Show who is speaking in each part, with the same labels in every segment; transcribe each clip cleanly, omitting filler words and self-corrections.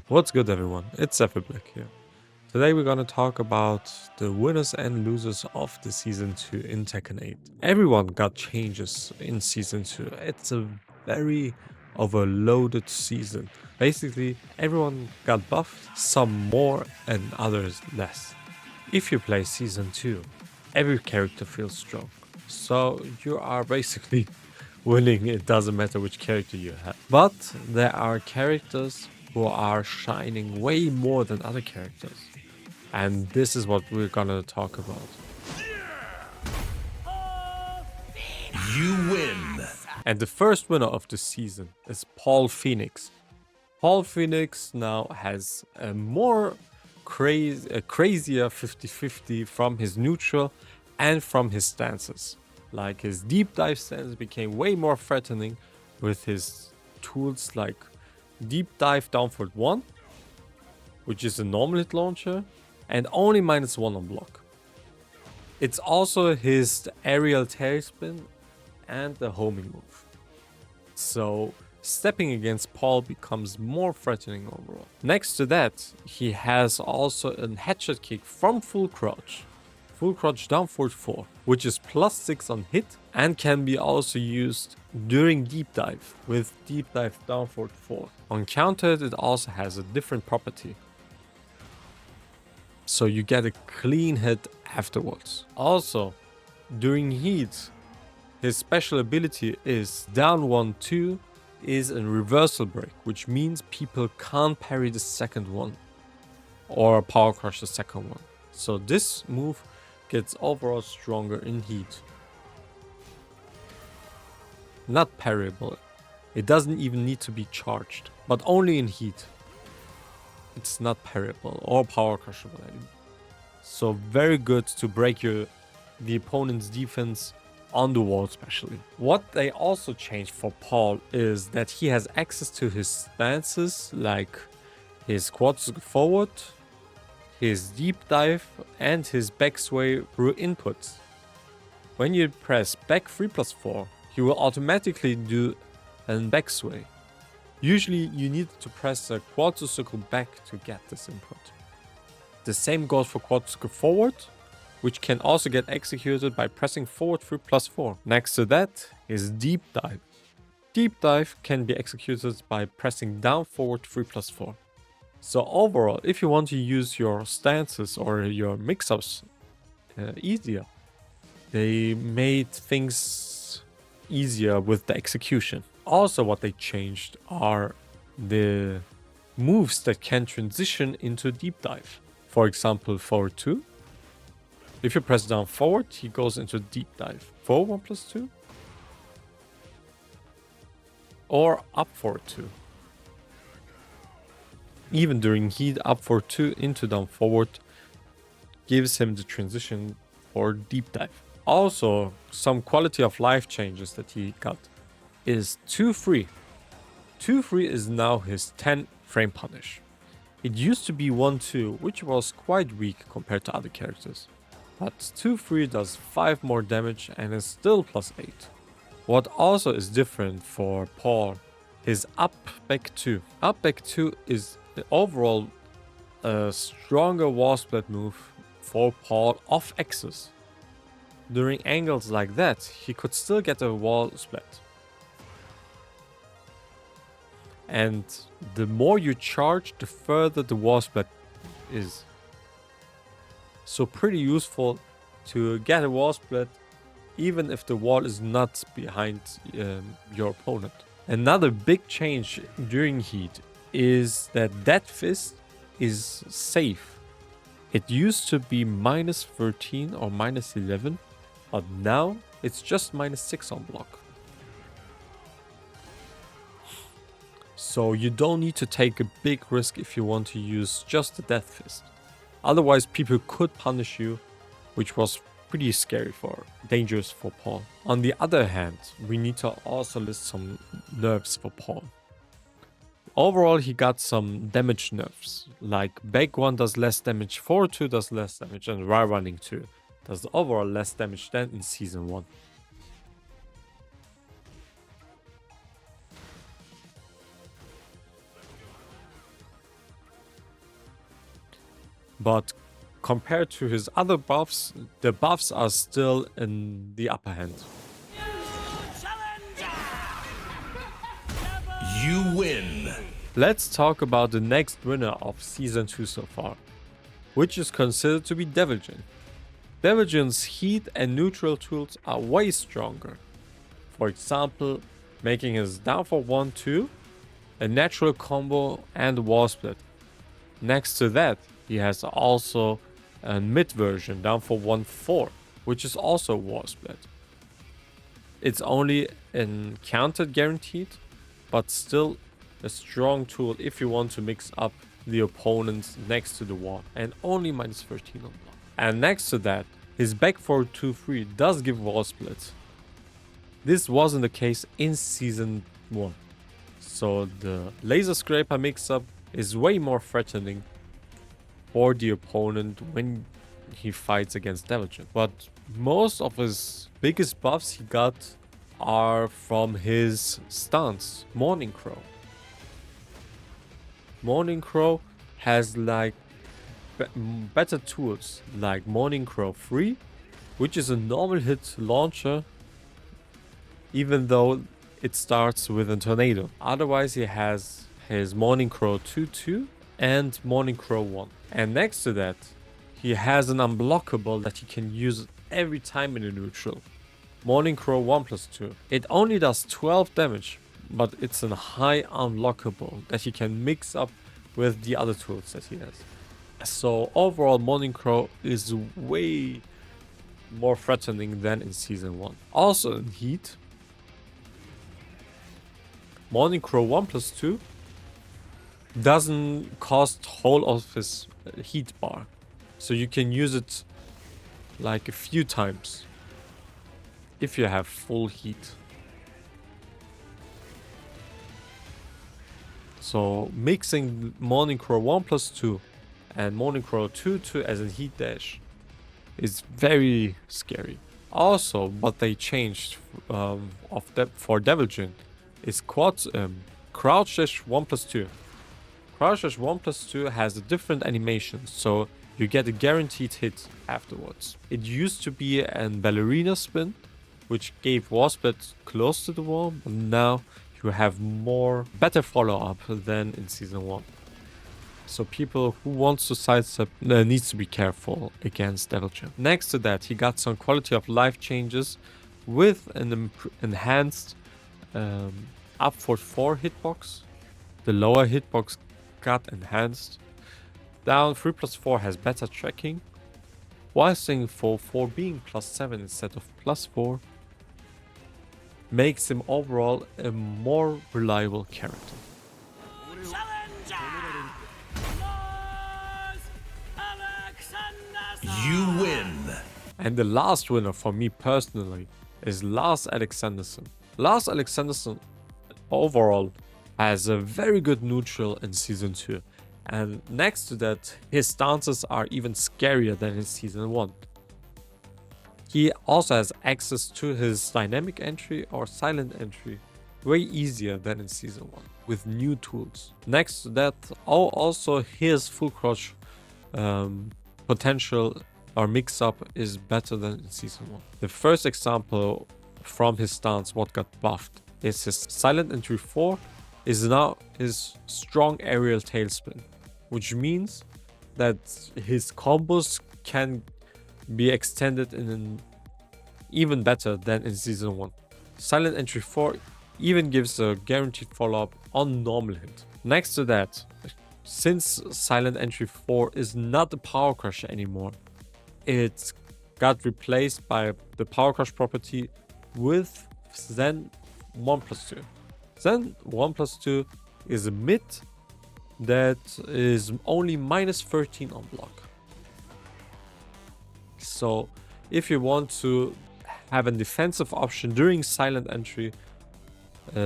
Speaker 1: What's good, everyone? It's Black here. Today we're gonna talk about the winners and losers of the Season 2 in Tekken 8. Everyone got changes in Season 2. It's a very overloaded season. Basically, everyone got buffed, some more and others less. If you play Season 2, every character feels strong. So you are basically winning, it doesn't matter which character you have. But there are characters who are shining way more than other characters. And this is what we're gonna talk about.
Speaker 2: You win!
Speaker 1: And the first winner of the season is Paul Phoenix. Paul Phoenix now has a crazier 50-50 from his neutral and from his stances. Like his deep dive stance became way more threatening with his tools like deep dive down forward 1, which is a normal hit launcher, and only -1 on block. It's also his aerial tailspin and the homing move. So stepping against Paul becomes more threatening overall. Next to that, he has also a headshot kick from full crouch down forward 4, which is +6 on hit and can be also used during deep dive with deep dive down forward 4. On countered, it also has a different property. So you get a clean hit afterwards. Also, during heat, his special ability is down 1-2 is a reversal break, which means people can't parry the second one or power crush the second one. So this move gets overall stronger in heat. Not parryable. It doesn't even need to be charged, but only in heat. It's not parryable or power crushable anymore. So very good to break the opponent's defense on the wall especially. What they also changed for Paul is that he has access to his stances like his quad forward, his deep dive and his back sway through inputs. When you press back 3+4, he will automatically do a back sway. Usually you need to press a quad circle back to get this input. The same goes for quad circle forward, which can also get executed by pressing forward 3+4. Next to that is deep dive. Deep dive can be executed by pressing down forward 3+4. So overall, if you want to use your stances or your mix-ups easier, they made things easier with the execution. Also what they changed are the moves that can transition into deep dive. For example, forward 2. If you press down forward, he goes into deep dive. Forward 1+2. Or up forward 2. Even during heat, up forward 2 into down forward gives him the transition for deep dive. Also, some quality of life changes that he got is 2-3. 2-3 is now his 10 frame punish. It used to be 1-2, which was quite weak compared to other characters. But 2-3 does 5 more damage and is still +8. What also is different for Paul is up back 2. Up back 2 is overall a stronger wall split move for Paul off axis. During angles like that, he could still get a wall split. And the more you charge, the further the wall split is. So pretty useful to get a wall split even if the wall is not behind your opponent. Another big change during heat is that fist is safe. It used to be -13 or -11, but now it's just -6 on block. So you don't need to take a big risk if you want to use just the Death Fist. Otherwise people could punish you, which was pretty scary dangerous for Paul. On the other hand, we need to also list some nerfs for Paul. Overall, he got some damage nerfs, like back 1 does less damage, forward 2 does less damage, and right running 2 does overall less damage than in Season 1. But compared to his other buffs, the buffs are still in the upper hand.
Speaker 2: You win.
Speaker 1: Let's talk about the next winner of Season 2 so far, which is considered to be Deviljin. Deviljin's heat and neutral tools are way stronger. For example, making his downfall 1-2, a natural combo and wall split. Next to that, he has also a mid version downfall 1-4, which is also wall split. It's only encountered guaranteed, but still a strong tool if you want to mix up the opponents next to the wall, and only minus 13 on block. And next to that, his back 4-2-3 does give wall splits. This wasn't the case in Season 1. So the Laser Scraper mix-up is way more threatening for the opponent when he fights against Deviljin. But most of his biggest buffs he got are from his stance, Morning Crow. Morning Crow has like better tools like Morning Crow 3, which is a normal hit launcher, even though it starts with a tornado. Otherwise, he has his Morning Crow 2-2 and Morning Crow 1. And next to that, he has an unblockable that he can use every time in a neutral. Morning Crow 1+2. It only does 12 damage, but it's a high unblockable that he can mix up with the other tools that he has. So overall, Morning Crow is way more threatening than in Season 1. Also in Heat, Morning Crow 1+2 doesn't cost whole of his heat bar. So you can use it like a few times if you have full heat. So mixing Morning Crow 1+2 and Morning Crow 2-2 as a heat dash is very scary. Also, what they changed for Deviljin is Crouch Dash 1+2. Crouch Dash 1+2 has a different animation, so you get a guaranteed hit afterwards. It used to be a ballerina spin, which gave wall split close to the wall, but now you have better follow-up than in Season 1. So people who wants to sidestep needs to be careful against Deviljin. Next to that, he got some quality of life changes with an enhanced upward 4 hitbox. The lower hitbox got enhanced. Down 3+4 has better tracking, while staying for 4 being +7 instead of +4 makes him overall a more reliable character.
Speaker 2: You win.
Speaker 1: And the last winner for me personally is Lars Alexanderson. Lars Alexanderson overall has a very good neutral in Season 2. And next to that, his stances are even scarier than in Season 1. He also has access to his dynamic entry or silent entry way easier than in Season 1 with new tools. Next to that, also his full crouch potential or mix-up is better than in Season 1. The first example from his stance what got buffed is his silent entry 4 is now his strong aerial tailspin, which means that his combos can be extended in an even better than in Season 1. Silent entry 4 even gives a guaranteed follow-up on normal hit. Next to that, since silent entry 4 is not a power crush anymore, it got replaced by the power crush property with Zen 1+2. Zen 1+2 is a mid that is only -13 on block. So if you want to have a defensive option during silent entry,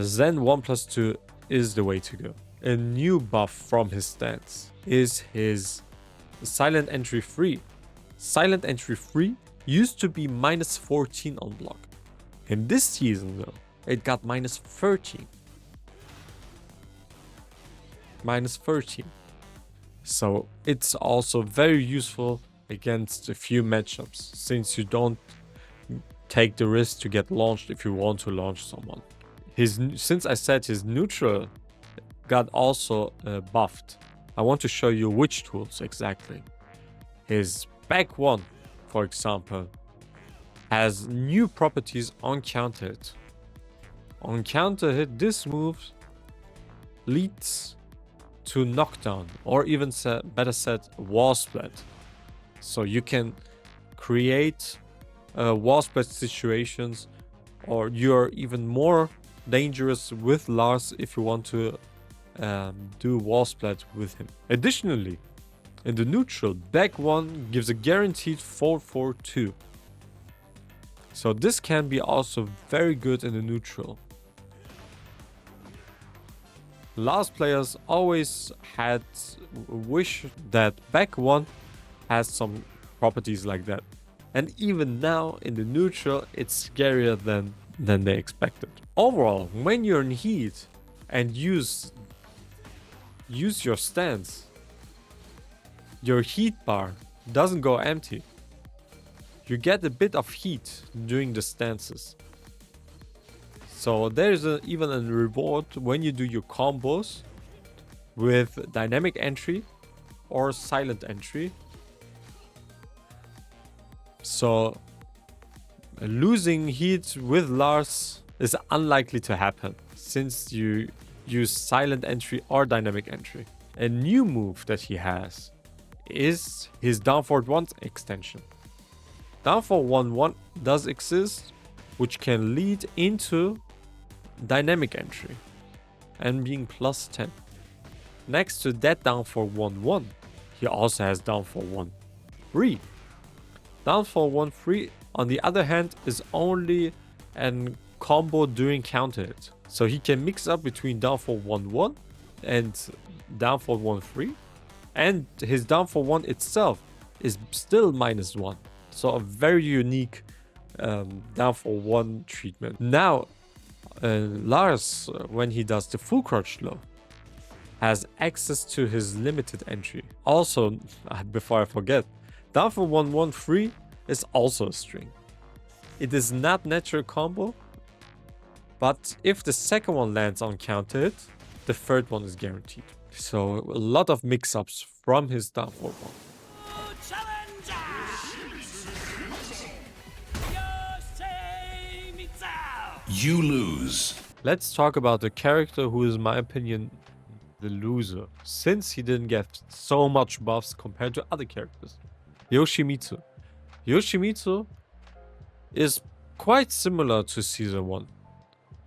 Speaker 1: Zen 1+2 is the way to go. A new buff from his stance is his silent entry 3. Silent entry 3 used to be -14 on block. In this season though, it got -13. -13. So it's also very useful against a few matchups, since you don't take the risk to get launched if you want to launch someone. Since I said his neutral got also buffed, I want to show you which tools exactly. His back one, for example, has new properties on counter hit. On counter hit, this move leads to knockdown, or even better said, wall spread. So you can create wall spread situations, or you're even more dangerous with Lars if you want to do wall spread with him. Additionally, in the neutral, back one gives a guaranteed 4-4-2. So this can be also very good in the neutral. Last players always had wish that back one has some properties like that. And even now in the neutral, it's scarier than they expected. Overall, when you're in heat and use your stance, your heat bar doesn't go empty. You get a bit of heat during the stances. So there's even a reward when you do your combos with dynamic entry or silent entry. So losing heat with Lars is unlikely to happen, since you use silent entry or dynamic entry. A new move that he has is his down forward 1 extension. Down forward 1-1 does exist, which can lead into dynamic entry and being plus 10. Next to that down forward 1-1, he also has down forward 1-3. Down forward 1-3, on the other hand, is only a combo during counter hit. So he can mix up between down forward 1-1 and down forward 1-3. And his down forward 1 itself is still -1. So a very unique down forward 1 treatment. Now, Lars, when he does the full crouch low, has access to his limited entry. Also, before I forget, down for 1-1-3 is also a string. It is not natural combo, but if the second one lands on counter hit, the third one is guaranteed. So a lot of mix-ups from his down for 1.
Speaker 2: You lose.
Speaker 1: Let's talk about the character who is, in my opinion, the loser, since he didn't get so much buffs compared to other characters. Yoshimitsu. Yoshimitsu is quite similar to Season 1,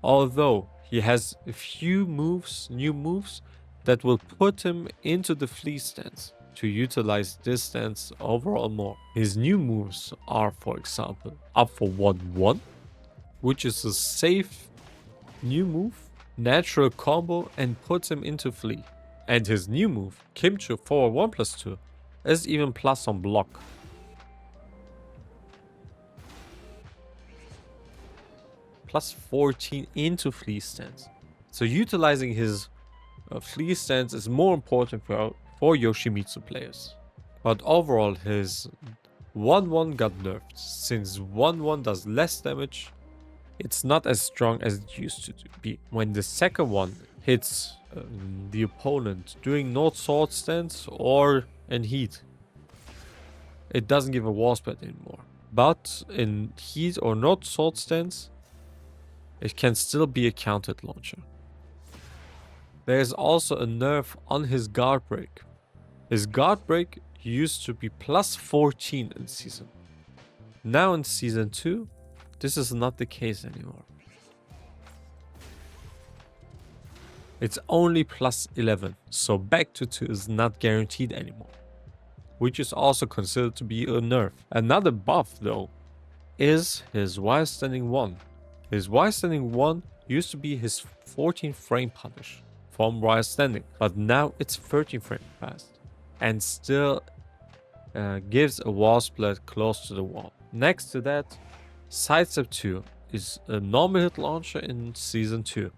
Speaker 1: although he has a few new moves, that will put him into the flee stance to utilize this stance overall more. His new moves are, for example, up for 1-1, which is a safe new move, natural combo, and puts him into flee. And his new move, Kimchi forward 1+2, is even plus on block. Plus 14 into flee stance. So utilizing his flee stance is more important for Yoshimitsu players. But overall, his 1-1 got nerfed. Since 1-1 does less damage, it's not as strong as it used to be. When the second one hits the opponent during North Sword stance or in heat, it doesn't give a wall spread anymore. But in heat or North Sword stance, it can still be a countered launcher. There is also a nerf on his guard break. His guard break used to be plus 14 in season. Now in season 2, this is not the case anymore. It's only plus 11, so back to 2 is not guaranteed anymore, which is also considered to be a nerf. Another buff though is his while standing 1. His while standing 1 used to be his 14 frame punish from while standing, but now it's 13 frame fast and still gives a wall split close to the wall. Next to that, Sidestep 2 is a normal hit launcher in season 2.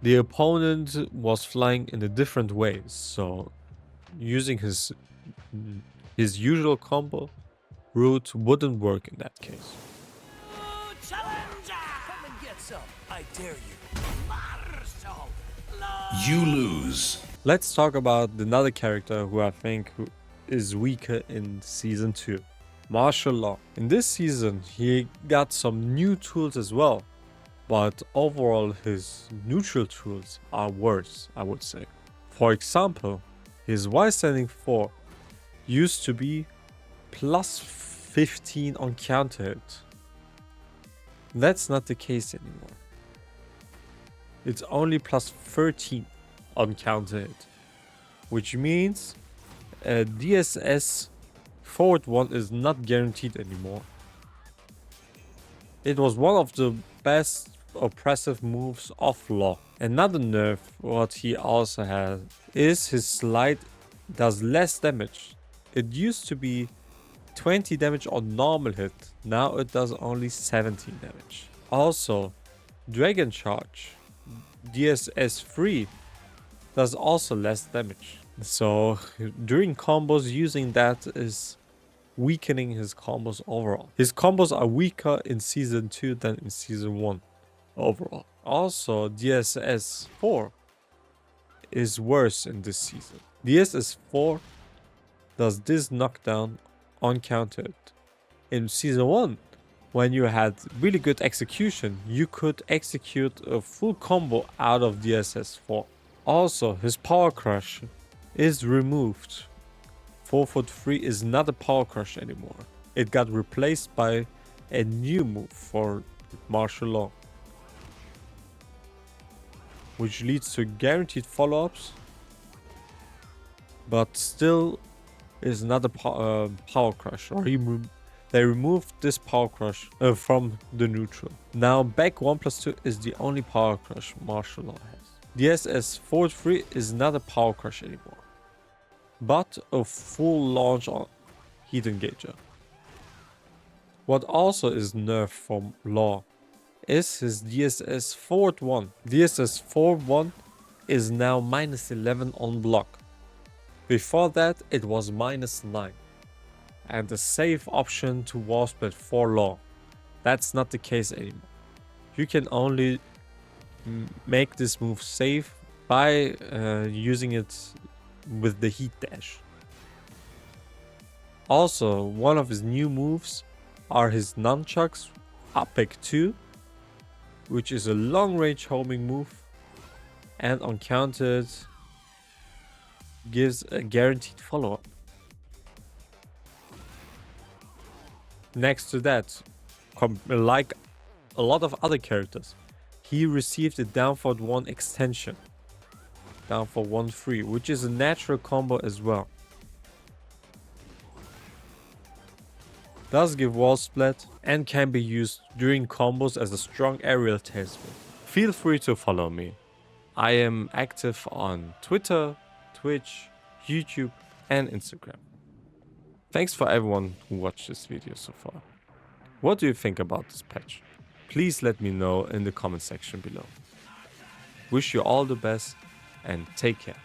Speaker 1: The opponent was flying in a different way, so using his usual combo, route wouldn't work in that case.
Speaker 3: Challenger! Come and get some. I dare you. Marshall!
Speaker 2: You lose.
Speaker 1: Let's talk about another character who I think is weaker in Season 2. Martial Law. In this season, he got some new tools as well, but overall his neutral tools are worse, I would say. For example, his Y standing 4 used to be plus 15 on counter hit. That's not the case anymore. It's only plus 13 on counter hit, which means a DSS forward 1 is not guaranteed anymore. It was one of the best oppressive moves of Law. Another nerf what he also has is his slide does less damage. It used to be 20 damage on normal hit, now it does only 17 damage. Also, Dragon Charge DSS 3 does also less damage. So during combos, using that is weakening his combos overall. His combos are weaker in Season 2 than in Season 1 overall. Also, DSS 4 is worse in this season. DSS 4 does this knockdown uncountered. In Season 1, when you had really good execution, you could execute a full combo out of DSS 4. Also, his Power Crush is removed. 4-3 is not a Power Crush anymore. It got replaced by a new move for Martial Law, which leads to guaranteed follow-ups, but still is not a Power Crush, or they removed this Power Crush from the neutral. Now back 1+2 is the only Power Crush Martial Law has. DSS 4-3 is not a Power Crush anymore, but a full launch on Heat Engager. What also is nerfed from Law is his DSS forward 1. DSS forward 1 is now minus 11 on block. Before that it was minus 9. And a safe option to wall split for Law. That's not the case anymore. You can only make this move safe by using it with the heat dash. Also, one of his new moves are his nunchucks Upback 2, which is a long range homing move, and uncountered gives a guaranteed follow-up. Next to that, like a lot of other characters, he received a down forward 1 extension, down for 1-3, which is a natural combo as well. Does give wall split and can be used during combos as a strong aerial tailspin. Feel free to follow me. I am active on Twitter, Twitch, YouTube and Instagram. Thanks for everyone who watched this video so far. What do you think about this patch? Please let me know in the comment section below. Wish you all the best and take care.